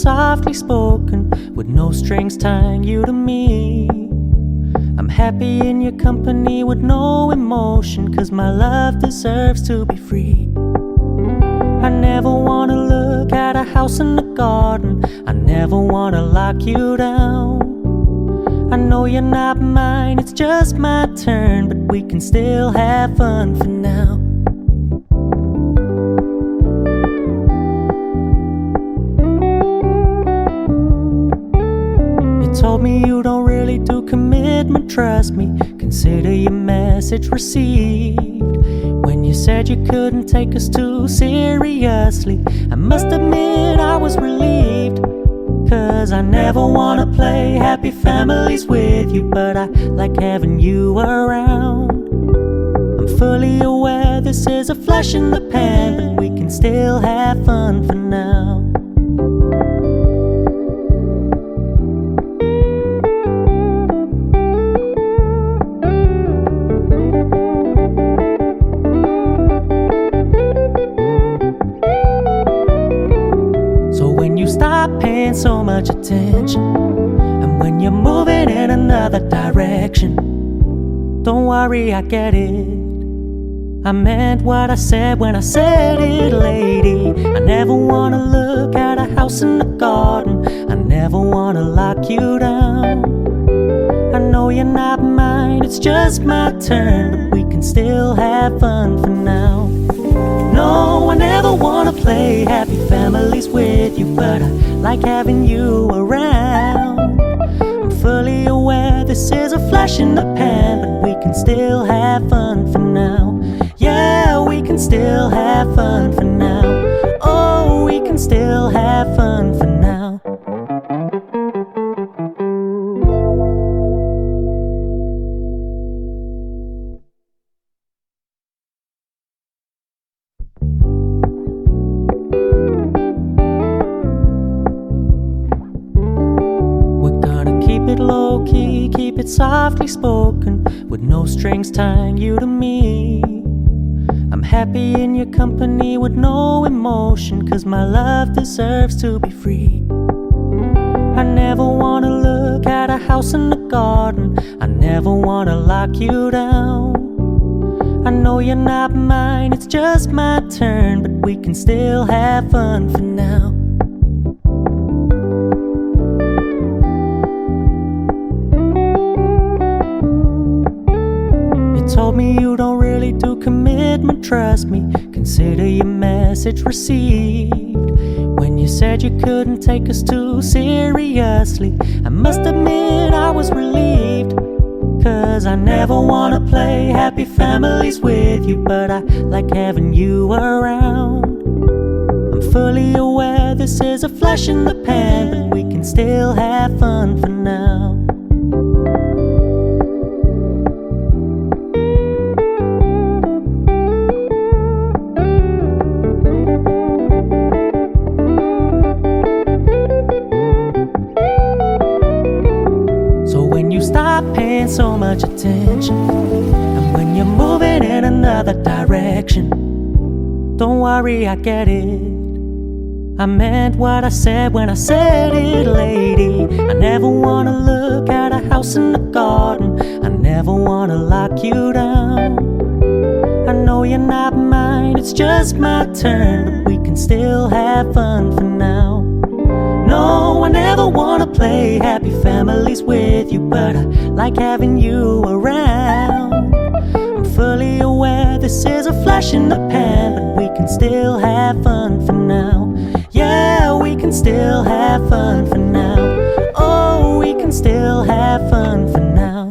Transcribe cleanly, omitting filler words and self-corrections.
softly spoken, with no strings tying you to me. I'm happy in your company with no emotion, 'cause my love deserves to be free. I never wanna look at a house in the garden, I never wanna lock you down. I know you're not mine, it's just my turn, but we can still have fun for now. You told me you don't really do commitment, trust me, consider your message received. When you said you couldn't take us too seriously, I must admit I was relieved. 'Cause I never wanna play happy families with you, but I like having you around. I'm fully aware this is a flash in the pan, but we can still have fun for now. Stop paying so much attention, and when you're moving in another direction, don't worry, I get it. I meant what I said when I said it, lady. I never wanna look at a house in the garden, I never wanna lock you down. I know you're not mine, it's just my turn, but we can still have fun for now. No, I never wanna play happy families with you, but I like having you around. I'm fully aware this is a flash in the pan, but we can still have fun for now. Yeah, we can still have fun for now. Oh, we can still have fun for now. Low key, keep it softly spoken, with no strings tying you to me. I'm happy in your company with no emotion, 'cause my love deserves to be free. I never wanna look at a house in the garden, I never wanna lock you down. I know you're not mine, it's just my turn, but we can still have fun for now. Told me you don't really do commitment, trust me, consider your message received. When you said you couldn't take us too seriously, I must admit I was relieved. 'Cause I never wanna play happy families with you, but I like having you around. I'm fully aware this is a flash in the pan, but we can still have fun for now. Stop paying so much attention, and when you're moving in another direction, don't worry, I get it. I meant what I said when I said it, lady. I never wanna look at a house in the garden, I never wanna lock you down. I know you're not mine, it's just my turn, but we can still have fun for now. No, I never wanna play happy families with you, but I like having you around. I'm fully aware this is a flash in the pan, but we can still have fun for now. Yeah, we can still have fun for now. Oh, we can still have fun for now.